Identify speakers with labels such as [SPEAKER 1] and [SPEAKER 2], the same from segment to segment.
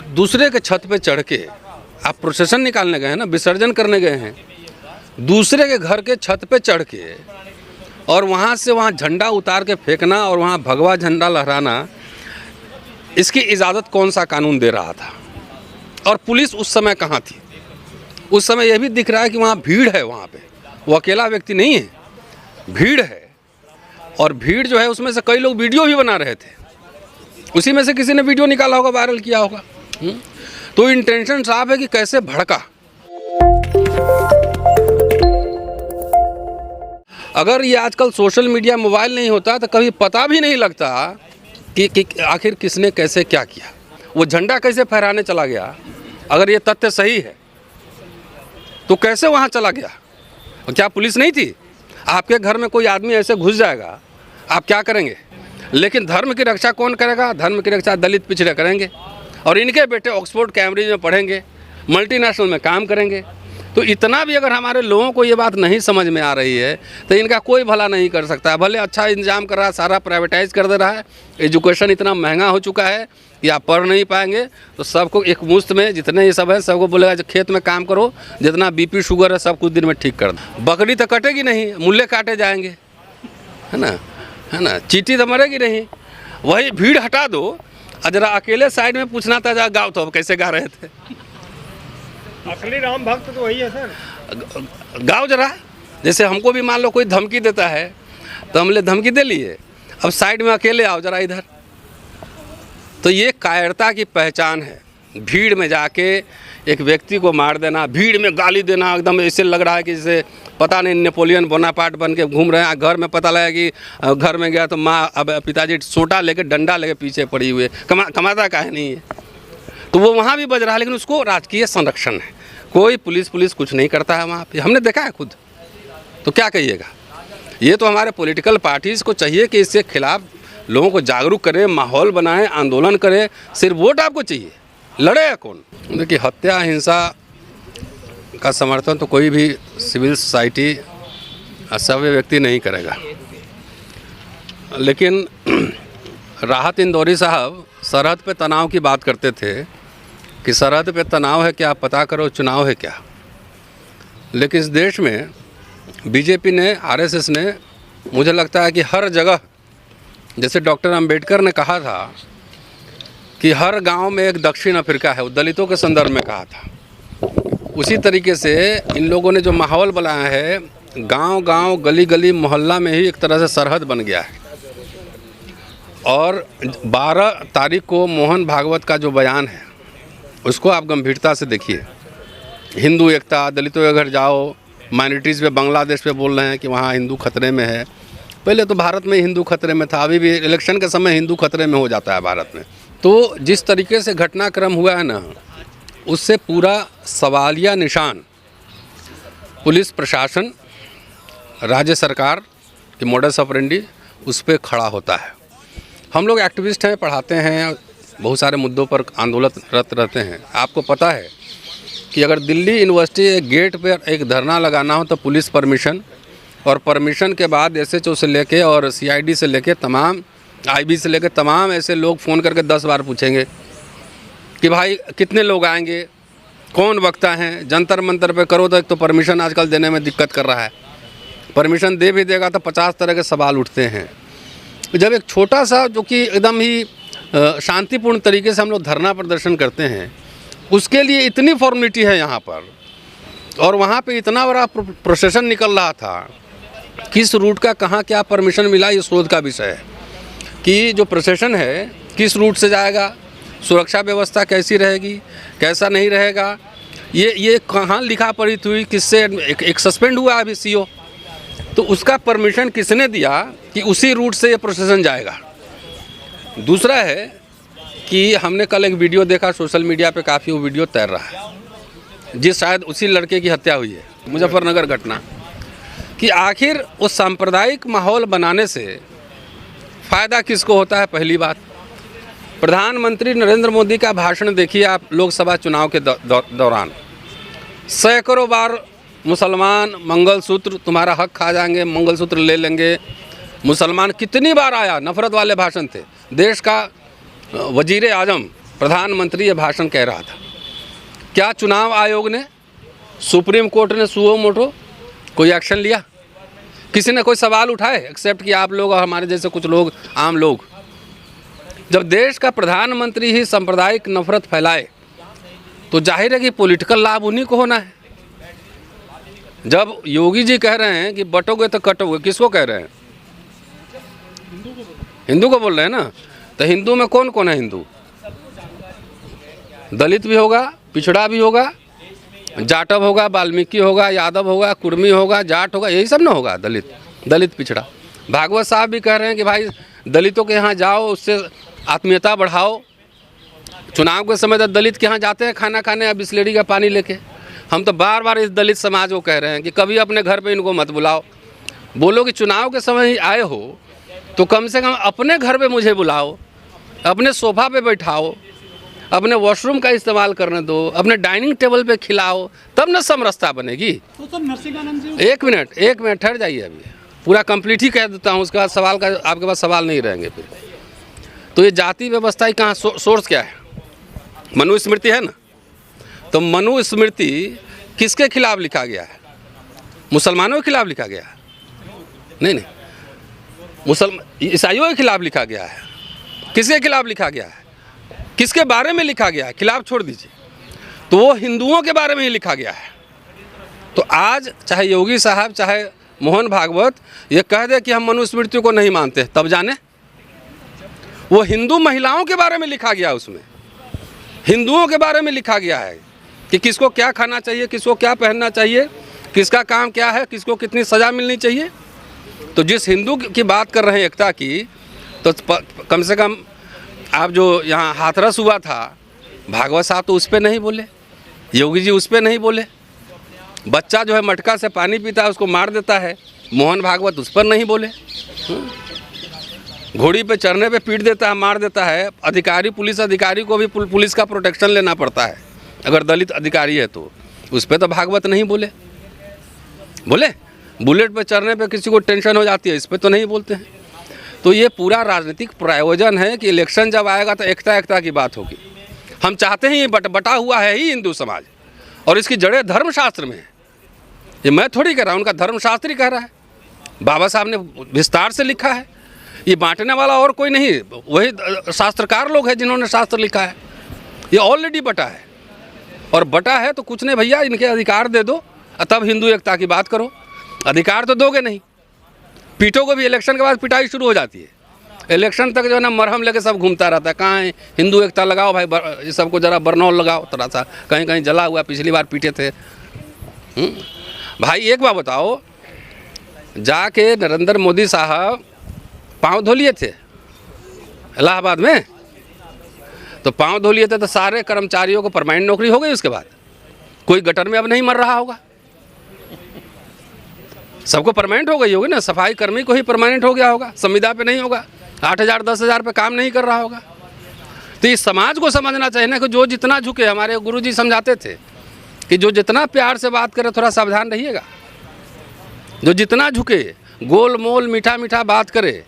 [SPEAKER 1] दूसरे के छत पे चढ़ के आप प्रोसेशन निकालने गए हैं ना, विसर्जन करने गए हैं, दूसरे के घर के छत पे चढ़ के और वहाँ से वहाँ झंडा उतार के फेंकना और वहाँ भगवा झंडा लहराना, इसकी इजाज़त कौन सा कानून दे रहा था? और पुलिस उस समय कहाँ थी? उस समय यह भी दिख रहा है कि वहाँ भीड़ है, वहाँ पे वो अकेला व्यक्ति नहीं है, भीड़ है। और भीड़ जो है उसमें से कई लोग वीडियो भी बना रहे थे, उसी में से किसी ने वीडियो निकाला होगा, वायरल किया होगा। तो इंटेंशन साफ है कि कैसे भड़का। अगर ये आजकल सोशल मीडिया, मोबाइल नहीं होता तो कभी पता भी नहीं लगता कि आखिर किसने कैसे क्या किया, वो झंडा कैसे फहराने चला गया। अगर ये तथ्य सही है तो कैसे वहाँ चला गया? और क्या पुलिस नहीं थी? आपके घर में कोई आदमी ऐसे घुस जाएगा, आप क्या करेंगे? लेकिन धर्म की रक्षा कौन करेगा? धर्म की रक्षा दलित पिछड़े करेंगे, और इनके बेटे ऑक्सफोर्ड कैम्ब्रिज में पढ़ेंगे, मल्टीनेशनल में काम करेंगे। तो इतना भी अगर हमारे लोगों को ये बात नहीं समझ में आ रही है तो इनका कोई भला नहीं कर सकता। भले अच्छा इंतजाम कर रहा है, सारा प्राइवेटाइज कर दे रहा है, एजुकेशन इतना महंगा हो चुका है कि आप पढ़ नहीं पाएंगे, तो सबको एक मुश्त में जितने ये सब है सबको बोलेगा जो खेत में काम करो, जितना बीपी शुगर है सब कुछ दिन में ठीक कर दो। बकरी तो कटेगी नहीं, मूल्य काटे जाएंगे, है ना, चींटी तो मरेगी नहीं। वही भीड़ हटा दो और जरा अकेले साइड में पूछना था, जा गाओ तो कैसे गा रहे थे।
[SPEAKER 2] असली राम भक्त तो वही है सर।
[SPEAKER 1] गाओ जरा। जैसे हमको भी मान लो कोई धमकी देता है तो हमने धमकी दे लिए, अब साइड में अकेले आओ जरा इधर। तो ये कायरता की पहचान है, भीड़ में जाके एक व्यक्ति को मार देना, भीड़ में गाली देना, एकदम ऐसे लग रहा है कि जैसे पता नहीं नेपोलियन बोनापार्ट बन के घूम रहे हैं। घर में पता लगा कि घर में गया तो माँ अब पिताजी सोटा लेके डंडा लेके पीछे पड़ी हुई है, कमाता काहे नहीं है। तो वो वहाँ भी बज रहा है, लेकिन उसको राजकीय संरक्षण है। कोई पुलिस कुछ नहीं करता है वहाँ पे, हमने देखा है खुद। तो क्या कहिएगा? ये तो हमारे पॉलिटिकल पार्टीज़ को चाहिए कि इसके खिलाफ लोगों को जागरूक करें, माहौल बनाएं, आंदोलन करें। सिर्फ वोट आपको चाहिए, लड़ेगा कौन? देखिए, हत्या हिंसा का समर्थन तो कोई भी सिविल सोसाइटी सभ्य व्यक्ति नहीं करेगा। लेकिन राहत इंदौरी साहब सरहद पे तनाव की बात करते थे कि सरहद पे तनाव है क्या, पता करो चुनाव है क्या। लेकिन इस देश में बीजेपी ने, आरएसएस ने, मुझे लगता है कि हर जगह, जैसे डॉक्टर अंबेडकर ने कहा था कि हर गांव में एक दक्षिण अफ्रीका है, वो दलितों के संदर्भ में कहा था, उसी तरीके से इन लोगों ने जो माहौल बनाया है, गांव-गांव, गली-गली, मोहल्ला में ही एक तरह से सरहद बन गया है। और 12 तारीख को मोहन भागवत का जो बयान है उसको आप गंभीरता से देखिए। हिंदू एकता, दलितों के घर जाओ, माइनॉरिटीज़ पे, बांग्लादेश पे बोल रहे हैं कि वहाँ हिंदू खतरे में है। पहले तो भारत में हिंदू खतरे में था, अभी भी इलेक्शन के समय हिंदू खतरे में हो जाता है भारत में। तो जिस तरीके से घटनाक्रम हुआ है ना, उससे पूरा सवालिया निशान पुलिस प्रशासन, राज्य सरकार की मॉडस ऑपरेंडी उस पर खड़ा होता है। हम लोग एक्टिविस्ट हैं, पढ़ाते हैं, बहुत सारे मुद्दों पर आंदोलनरत रहते हैं। आपको पता है कि अगर दिल्ली यूनिवर्सिटी गेट पर एक धरना लगाना हो तो पुलिस परमिशन, और परमिशन के बाद एसएचओ से लेके और सीआईडी से लेके तमाम, आईबी से लेके तमाम ऐसे लोग फ़ोन करके 10 बार पूछेंगे कि भाई कितने लोग आएंगे, कौन वक्ता हैं, जंतर मंतर पे करो। तो एक तो परमिशन आजकल देने में दिक्कत कर रहा है, परमिशन दे भी देगा तो 50 तरह के सवाल उठते हैं। जब एक छोटा सा, जो कि एकदम ही शांतिपूर्ण तरीके से हम लोग धरना प्रदर्शन करते हैं, उसके लिए इतनी फॉर्मेलिटी है यहाँ पर, और वहाँ पे इतना बड़ा प्रोसेशन निकल रहा था, किस रूट का कहाँ क्या परमिशन मिला, ये शोध का विषय है कि जो प्रोसेशन है किस रूट से जाएगा, सुरक्षा व्यवस्था कैसी रहेगी, कैसा नहीं रहेगा, ये कहाँ लिखा पढ़ी हुई, किससे एक सस्पेंड हुआ अभी सीओ, तो उसका परमिशन किसने दिया कि उसी रूट से ये प्रोसेशन जाएगा। दूसरा है कि हमने कल एक वीडियो देखा सोशल मीडिया पे, काफ़ी वो वीडियो तैर रहा है, जिस शायद उसी लड़के की हत्या हुई है, मुजफ्फरनगर घटना, कि आखिर उस सांप्रदायिक माहौल बनाने से फ़ायदा किसको होता है। पहली बात, प्रधानमंत्री नरेंद्र मोदी का भाषण देखिए आप लोकसभा चुनाव के दौरान, सैकड़ों बार मुसलमान मंगलसूत्र, तुम्हारा हक खा जाएंगे, मंगलसूत्र ले लेंगे, मुसलमान, कितनी बार आया, नफरत वाले भाषण थे। देश का वजीर आजम प्रधानमंत्री ये भाषण कह रहा था। क्या चुनाव आयोग ने, सुप्रीम कोर्ट ने सुओ मोटो कोई एक्शन लिया? किसी ने कोई सवाल उठाए एक्सेप्ट कि आप लोग और हमारे जैसे कुछ लोग, आम लोग? जब देश का प्रधानमंत्री ही सांप्रदायिक नफरत फैलाए तो जाहिर है कि पॉलिटिकल लाभ उन्हीं को होना है। जब योगी जी कह रहे हैं कि बटोगे तो कटोगे, किसको कह रहे हैं? हिंदू को बोल रहे हैं ना। तो हिंदू में कौन कौन है? हिंदू दलित भी होगा, पिछड़ा भी होगा, जाटव होगा, वाल्मीकि होगा, यादव होगा, कुर्मी होगा, जाट होगा, यही सब ना होगा। दलित पिछड़ा। भागवत साहब भी कह रहे हैं कि भाई दलितों के यहाँ जाओ, उससे आत्मीयता बढ़ाओ। चुनाव के समय तो दलित के यहाँ जाते हैं खाना खाने या बिस्लेरी का पानी लेके। हम तो बार बार इस दलित समाज को कह रहे हैं कि कभी अपने घर पे इनको मत बुलाओ। बोलो कि चुनाव के समय ही आए हो तो कम से कम अपने घर पे मुझे बुलाओ, अपने सोफा पे बैठाओ, अपने वॉशरूम का इस्तेमाल करने दो, अपने डाइनिंग टेबल पे खिलाओ, तब न समरसता बनेगी।
[SPEAKER 2] तो सर नरसिंहानंद जी,
[SPEAKER 1] एक मिनट ठहर जाइए, अभी पूरा कंप्लीट ही कह देता हूँ, उसके बाद सवाल का आपके पास सवाल नहीं रहेंगे फिर। तो ये जाति व्यवस्था ही कहाँ सोर्स क्या है? मनुस्मृति है ना। तो मनुस्मृति किसके खिलाफ लिखा गया है? मुसलमानों के खिलाफ लिखा गया है? नहीं, ईसाइयों के खिलाफ लिखा गया है। किसके खिलाफ लिखा गया है? किसके बारे में लिखा गया है? खिलाफ छोड़ दीजिए, तो वो हिंदुओं के बारे में ही लिखा गया है। तो आज चाहे योगी साहब, चाहे मोहन भागवत ये कह दे कि हम मनुस्मृति को नहीं मानते, तब जाने वो हिंदू महिलाओं के बारे में लिखा गया, उसमें हिंदुओं के बारे में लिखा गया है कि किसको क्या खाना चाहिए, किसको क्या पहनना चाहिए, किसका काम क्या है, किसको कितनी सज़ा मिलनी चाहिए। तो जिस हिंदू की बात कर रहे हैं एकता की, तो कम से कम आप जो यहाँ हाथरस हुआ था, भागवत साहब तो उस पर नहीं बोले, योगी जी उस पर नहीं बोले। बच्चा जो है मटका से पानी पीता है उसको मार देता है, मोहन भागवत उस पर नहीं बोले। घोड़ी पे चढ़ने पे पीट देता है, मार देता है। अधिकारी, पुलिस अधिकारी को भी पुलिस का प्रोटेक्शन लेना पड़ता है अगर दलित अधिकारी है तो, उस पर तो भागवत नहीं बोले। बुलेट पे चढ़ने पे किसी को टेंशन हो जाती है, इस पर तो नहीं बोलते हैं। तो ये पूरा राजनीतिक प्रायोजन है कि इलेक्शन जब आएगा तो एकता की बात होगी। हम चाहते हैं ये बटा हुआ है ही हिंदू समाज, और इसकी जड़ें धर्मशास्त्र में है। ये मैं थोड़ी कह रहा हूँ, उनका धर्मशास्त्र ही कह रहा है। बाबा साहब ने विस्तार से लिखा है। ये बांटने वाला और कोई नहीं, वही शास्त्रकार लोग हैं जिन्होंने शास्त्र लिखा है। ये ऑलरेडी बटा है, और बटा है तो कुछ नहीं भैया, इनके अधिकार दे दो, तब हिंदू एकता की बात करो। अधिकार तो दोगे नहीं, पीटों को भी इलेक्शन के बाद पिटाई शुरू हो जाती है। इलेक्शन तक जो है ना मरहम लेके सब घूमता रहता है, कहाँ है हिंदू एकता लगाओ भाई, ये सबको ज़रा बरनौल लगाओ थोड़ा सा, कहीं कहीं जला हुआ, पिछली बार पीटे थे। भाई एक बात बताओ, जाके नरेंद्र मोदी साहब पाँव धो लिए थे इलाहाबाद में, तो पाँव धो लिए थे तो सारे कर्मचारियों को परमानेंट नौकरी हो गई। उसके बाद कोई गटर में अब नहीं मर रहा होगा, सबको परमानेंट हो गई होगी ना। सफाई कर्मी को ही परमानेंट हो गया होगा, संविदा पे नहीं होगा, 8,000 10,000 पे काम नहीं कर रहा होगा। तो इस समाज को समझना चाहिए ना कि जो जितना झुके, हमारे गुरुजी समझाते थे कि जो जितना प्यार से बात करे थोड़ा सावधान रहिएगा। जो जितना झुके, गोल मोल मीठा मीठा बात करे,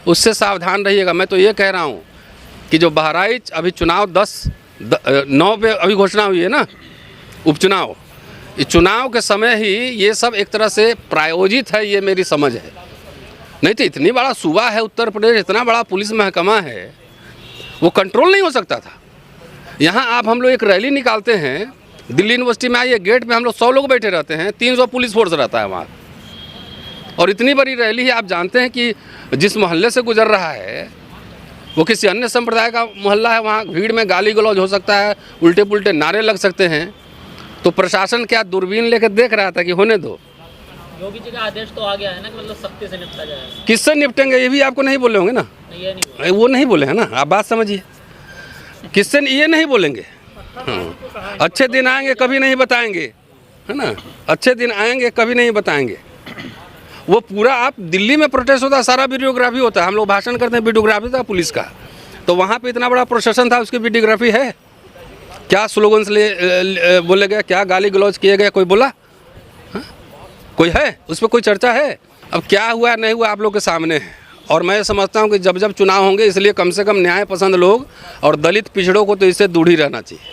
[SPEAKER 1] उससे सावधान रहिएगा। मैं तो ये कह रहा हूँ कि जो बहराइच अभी चुनाव 10-9 पे अभी घोषणा हुई है ना, उपचुनाव, इस चुनाव के समय ही ये सब एक तरह से प्रायोजित है, ये मेरी समझ है। नहीं तो इतनी बड़ा सूबा है उत्तर प्रदेश, इतना बड़ा पुलिस महकमा है, वो कंट्रोल नहीं हो सकता था। यहाँ आप हम लोग एक रैली निकालते हैं, दिल्ली यूनिवर्सिटी में आइए, गेट पे हम लोग 100 लोग बैठे रहते हैं, 300 पुलिस फोर्स रहता है वहाँ। और इतनी बड़ी रैली है, आप जानते हैं कि जिस मोहल्ले से गुजर रहा है वो किसी अन्य संप्रदाय का मोहल्ला है, वहाँ भीड़ में गाली गलौज हो सकता है, उल्टे पुल्टे नारे लग सकते हैं। तो प्रशासन क्या दूरबीन लेकर देख रहा था कि होने दो?
[SPEAKER 3] योगी जी का आदेश तो आ गया है ना कि मतलब सख्ती से निपटा जाएगा।
[SPEAKER 1] किससे निपटेंगे ये भी आपको नहीं बोले होंगे ना?
[SPEAKER 3] ये नहीं,
[SPEAKER 1] वो नहीं बोले हैं ना, आप बात समझिए। किससे ये नहीं बोलेंगे? हाँ, अच्छे दिन आएंगे कभी नहीं बताएंगे, है ना। अच्छे दिन आएंगे कभी नहीं बताएंगे। वो पूरा आप दिल्ली में प्रोटेस्ट होता है, सारा वीडियोग्राफी होता है, हम लोग भाषण करते हैं, वीडियोग्राफी था पुलिस का। तो वहाँ पे इतना बड़ा प्रोसेशन था, उसकी वीडियोग्राफी है। क्या स्लोगन्स बोले गए, क्या गाली गलौज किए गए, कोई बोला? हाँ? कोई है उस पर कोई चर्चा है? अब क्या हुआ नहीं हुआ आप लोग के सामने है, और मैं समझता हूँ कि जब जब चुनाव होंगे, इसलिए कम से कम न्याय पसंद लोग और दलित पिछड़ों को तो इससे दूर ही रहना चाहिए,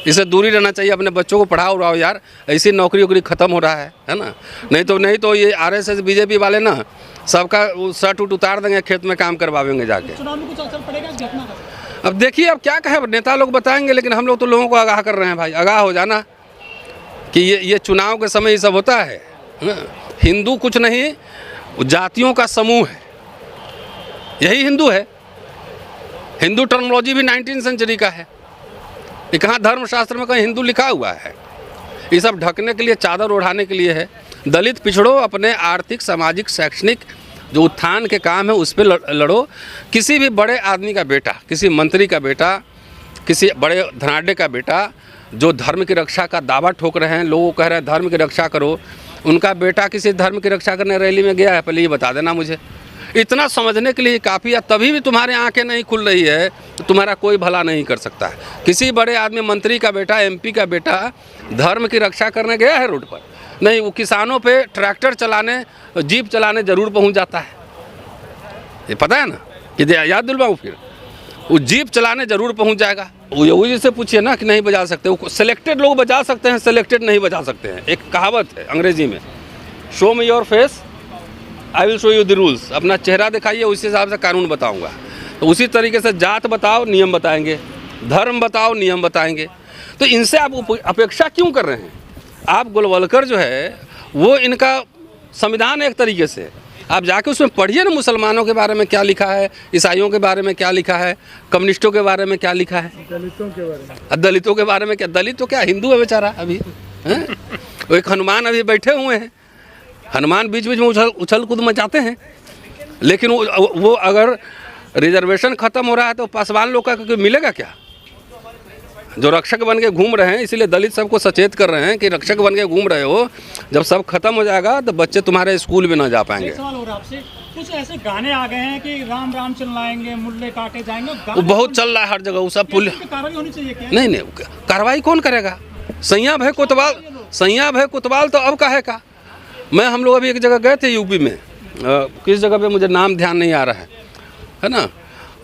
[SPEAKER 1] इससे दूर ही रहना चाहिए। अपने बच्चों को पढ़ाओ उड़ाओ यार, ऐसी नौकरी वोकरी ख़त्म हो रहा है ना। नहीं तो ये RSS बीजेपी वाले ना सबका शर्ट उट उतार देंगे, खेत में काम करवाएंगे जाके।
[SPEAKER 3] चुनाव में कुछ असर पड़ेगा इस घटना का?
[SPEAKER 1] अब देखिए, अब क्या कहे, नेता लोग बताएंगे, लेकिन हम लोग तो लोगों को आगाह कर रहे हैं भाई, आगाह हो जाना कि ये चुनाव के समय ये सब होता है ना। हिंदू कुछ नहीं, जातियों का समूह है, यही हिंदू है। हिंदू टर्मिनोलॉजी भी 19वीं सेंचुरी का है। ये कहाँ धर्मशास्त्र में कहीं हिंदू लिखा हुआ है? ये सब ढकने के लिए, चादर ओढ़ाने के लिए है। दलित पिछड़ो, अपने आर्थिक, सामाजिक, शैक्षणिक जो उत्थान के काम है उस पर लड़ो। किसी भी बड़े आदमी का बेटा, किसी मंत्री का बेटा, किसी बड़े धनाढ्य का बेटा जो धर्म की रक्षा का दावा ठोक रहे हैं, लोगों कह रहे हैं धर्म की रक्षा करो, उनका बेटा किसी धर्म की रक्षा करने रैली में गया है, पहले ये बता देना मुझे। इतना समझने के लिए काफ़ी है। तभी भी तुम्हारे आंखें नहीं खुल रही है तो तुम्हारा कोई भला नहीं कर सकता है। किसी बड़े आदमी, मंत्री का बेटा, MP का बेटा धर्म की रक्षा करने गया है रोड पर? नहीं, वो किसानों पे ट्रैक्टर चलाने, जीप चलाने ज़रूर पहुंच जाता है। ये पता है ना कि याद दिलवाऊँ फिर, वो जीप चलाने ज़रूर पहुंच जाएगा। वो जिससे पूछिए ना कि नहीं बजा सकते, वो सिलेक्टेड लोग बजा सकते हैं, सिलेक्टेड नहीं बजा सकते हैं। एक कहावत है अंग्रेजी में, show me your face I will show you the rules. अपना चेहरा दिखाइए, उसी हिसाब से कानून बताऊंगा। तो उसी तरीके से जात बताओ, नियम बताएंगे, धर्म बताओ, नियम बताएंगे। तो इनसे आप अपेक्षा क्यों कर रहे हैं? आप गोलवलकर जो है वो इनका संविधान एक तरीके से, आप जाके उसमें पढ़िए ना, मुसलमानों के बारे में क्या लिखा है, ईसाइयों के बारे में क्या लिखा है, कम्युनिस्टों के बारे में क्या लिखा है,
[SPEAKER 2] दलितों के बारे में,
[SPEAKER 1] दलितों के बारे में क्या। दलित तो क्या हिंदू है बेचारा अभी, हैं? वो एक हनुमान अभी बैठे हुए हैं, हनुमान बीच बीच में उछल कूद मचाते हैं, लेकिन वो अगर रिजर्वेशन ख़त्म हो रहा है तो पासवान लोग का मिलेगा क्या? जो रक्षक बन के घूम रहे हैं, इसीलिए दलित सबको सचेत कर रहे हैं कि रक्षक बन के घूम रहे हो, जब सब खत्म हो जाएगा तो बच्चे तुम्हारे स्कूल भी ना जा पाएंगे।
[SPEAKER 2] एक सवाल हो रहा है आपसे, कुछ ऐसे गाने आ गए हैं कि राम राम चिल्लाएंगे, मुल्ले काटे जाएंगे,
[SPEAKER 1] वो बहुत चल रहा है हर जगह, वो सब पुलिस
[SPEAKER 2] कार्रवाई होनी चाहिए क्या?
[SPEAKER 1] नहीं, कार्रवाई कौन करेगा? सैया भय कोतवाल तो अब काहे का। हम लोग अभी एक जगह गए थे यूपी में, किस जगह पे मुझे नाम ध्यान नहीं आ रहा है ना,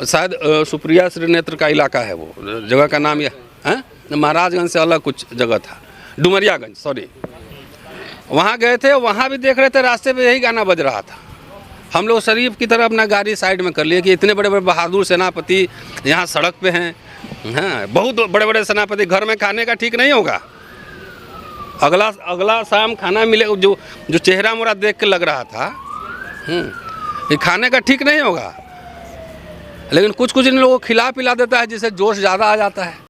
[SPEAKER 1] शायद सुप्रिया श्रीनेत्र का इलाका है, वो जगह का नाम है महाराजगंज से अलग कुछ जगह था, डुमरियागंज, सॉरी। वहाँ गए थे, वहाँ भी देख रहे थे, रास्ते पे यही गाना बज रहा था। हम लोग शरीफ की तरह अपना गाड़ी साइड में कर लिए कि इतने बड़े बड़े बहादुर सेनापति यहाँ सड़क पे हैं। हाँ, बहुत बड़े बड़े सेनापति, घर में खाने का ठीक नहीं होगा, अगला शाम खाना मिले। जो चेहरा मोरा देख के लग रहा था ये खाने का ठीक नहीं होगा, लेकिन कुछ इन लोगों को खिला पिला देता है जिससे जोश ज़्यादा आ जाता है।